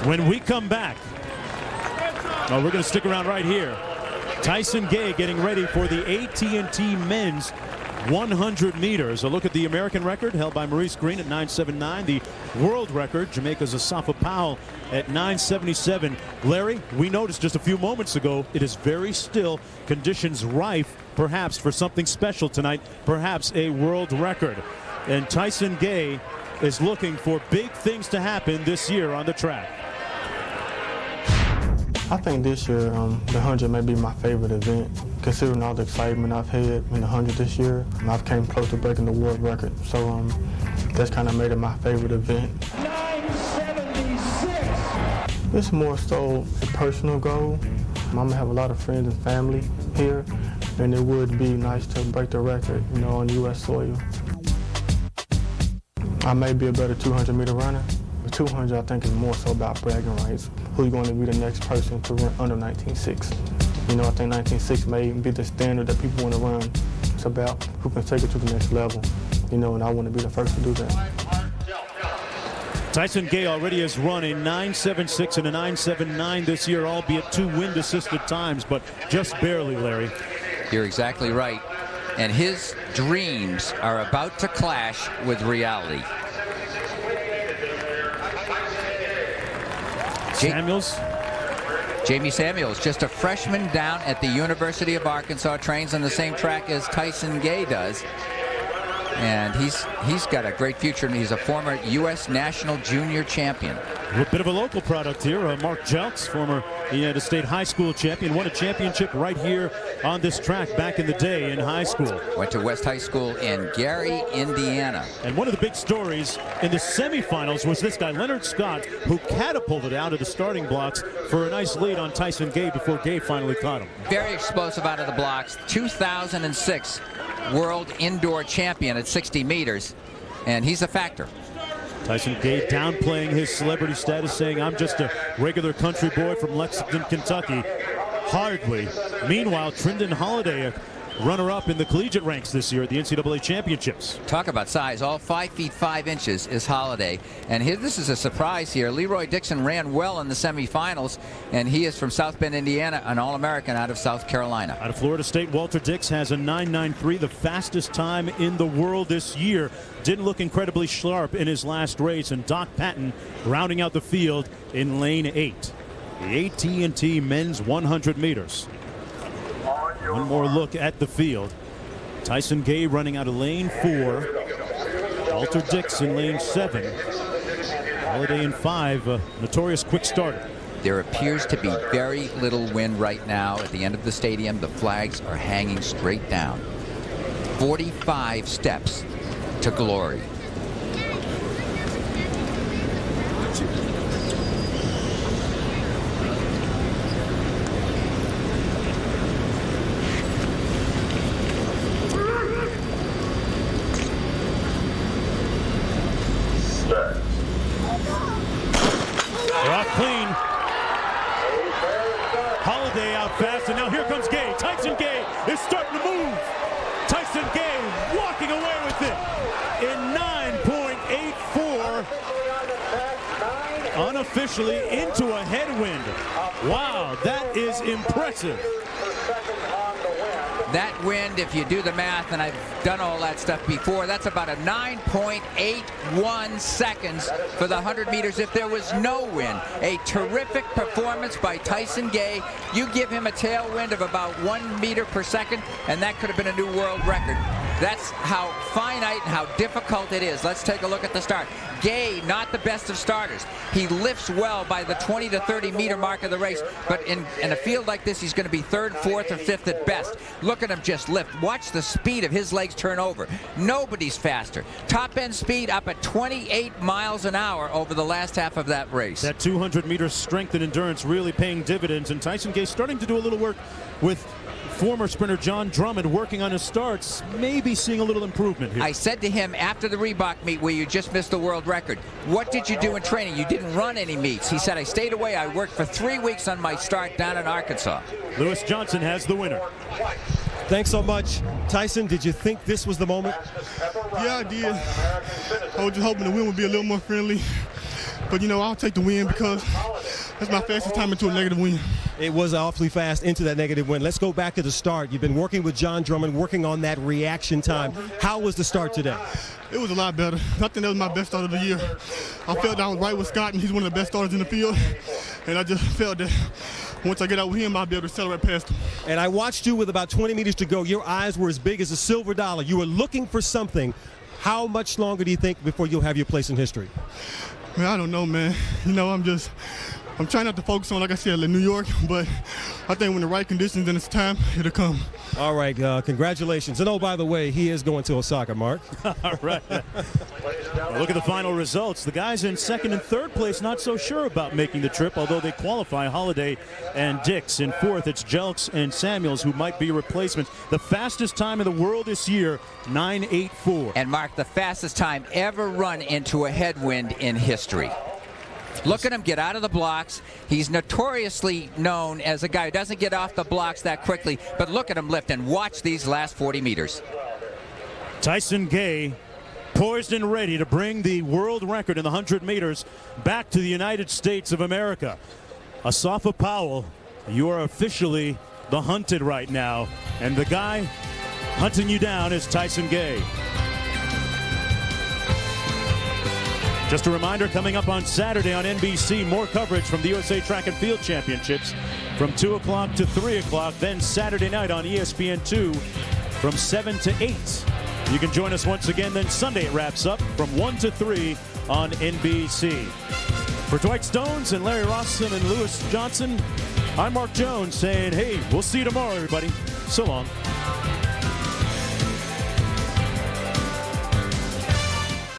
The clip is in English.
When we come back, we're going to stick around right here. Tyson Gay getting ready for the AT&T men's 100 meters. A look at the American record held by Maurice Green at 9.79. The world record, Jamaica's Asafa Powell at 9.77. Larry, we noticed just a few moments ago, it is very still. Conditions rife, perhaps, for something special tonight, perhaps a world record. And Tyson Gay is looking for big things to happen this year on the track. I think this year, the 100 may be my favorite event. Considering all the excitement I've had in the 100 this year, I've came close to breaking the world record. So that's kind of made it my favorite event. 9.76! It's more so a personal goal. I'm gonna have a lot of friends and family here, and it would be nice to break the record, you know, on U.S. soil. I may be a better 200-meter runner. The 200, I think, is more so about bragging rights. Who's going to be the next person to run under 19.6? You know, I think 19.6 may be the standard that people want to run. It's about who can take it to the next level, you know, and I want to be the first to do that. Tyson Gay already has run a 9.76 and a 9.79 this year, albeit 2 wind-assisted times, but just barely, Larry. You're exactly right. And his dreams are about to clash with reality. Samuels. J-Mee Samuels, just a freshman down at the University of Arkansas, trains on the same track as Tyson Gay does. And he's got a great future, and he's a former U.S. national junior champion. A bit of a local product here. Mark Jelks, former Indiana State high school champion, won a championship right here on this track back in the day in high school. Went to West High School in Gary, Indiana. And one of the big stories in the semifinals was this guy, Leonard Scott, who catapulted out of the starting blocks for a nice lead on Tyson Gay before Gay finally caught him. Very explosive out of the blocks. 2006 world indoor champion at 60 meters, and he's a factor. Tyson Gay downplaying his celebrity status, saying, I'm just a regular country boy from Lexington, Kentucky. Hardly. Meanwhile, Trindon Holliday, a runner-up in the collegiate ranks this year at the NCAA championships. Talk about size. All 5 feet 5 inches is Holliday. And this is a surprise here. Leroy Dixon ran well in the semifinals, and he is from South Bend, Indiana, an All-American out of South Carolina. Out of Florida State, Walter Dix has a 9.93, the fastest time in the world this year. Didn't look incredibly sharp in his last race, and Darvis Patton rounding out the field in lane 8. The AT&T men's 100 meters. One more look at the field. Tyson Gay running out of lane 4. Walter Dix in lane 7. Holliday in 5, a notorious quick starter. There appears to be very little wind right now at the end of the stadium. The flags are hanging straight down. 45 steps to glory. They're off clean. Holliday out fast, and now here comes Gay. Tyson Gay is starting to move. Tyson Gay walking away with it in 9.84. Unofficially into a headwind. Wow, that is impressive. That wind, if you do the math, and I've done all that stuff before, that's about a 9.81 seconds for the 100 meters if there was no wind. A terrific performance by Tyson Gay. You give him a tailwind of about 1 meter per second, and that could have been a new world record. That's how finite and how difficult it is. Let's take a look at the start. Gay, not the best of starters. He lifts well by the 20 to 30 meter mark of the race, but in a field like this, he's going to be 3rd, 4th, or 5th at best. Look at him just lift. Watch the speed of his legs turn over. Nobody's faster. Top end speed up at 28 miles an hour over the last half of that race. That 200 meter strength and endurance really paying dividends, and Tyson Gay starting to do a little work with former sprinter John Drummond, working on his starts, maybe seeing a little improvement here. I said to him after the Reebok meet where you just missed the world record, what did you do in training? You didn't run any meets. He said, I stayed away. I worked for 3 weeks on my start down in Arkansas. Lewis Johnson has the winner. Thanks so much. Tyson, did you think this was the moment? Yeah, I did. I was just hoping the wind would be a little more friendly. But, you know, I'll take the win because that's my fastest time into a negative win. It was awfully fast into that negative win. Let's go back to the start. You've been working with John Drummond, working on that reaction time. How was the start today? It was a lot better. I think that was my best start of the year. I felt I was right with Scott, and he's one of the best starters in the field. And I just felt that once I get out with him, I'll be able to accelerate past him. And I watched you with about 20 meters to go. Your eyes were as big as a silver dollar. You were looking for something. How much longer do you think before you'll have your place in history? Man, I don't know, man. You know, I'm trying not to focus on, like I said, New York, but I think when the right conditions and it's time, it'll come. All right, congratulations. And oh, by the way, he is going to Osaka, Mark. All right. Well, look at the final results. The guys in second and third place not so sure about making the trip, although they qualify. Holliday and Dix. In fourth, it's Jelks and Samuels, who might be replacements. The fastest time in the world this year, 9:84. And Mark, the fastest time ever run into a headwind in history. Look at him get out of the blocks. He's notoriously known as a guy who doesn't get off the blocks that quickly, but look at him lift and watch these last 40 meters. Tyson Gay poised and ready to bring the world record in the 100 meters back to the United States of America. Asafa Powell, you are officially the hunted right now, and the guy hunting you down is Tyson Gay. Just a reminder, coming up on Saturday on NBC, more coverage from the USA Track and Field Championships from 2 o'clock to 3 o'clock. Then Saturday night on ESPN2 from 7 to 8. You can join us once again. Then Sunday it wraps up from 1 to 3 on NBC. For Dwight Stones and Larry Rawson and Lewis Johnson, I'm Mark Jones saying, hey, we'll see you tomorrow, everybody. So long.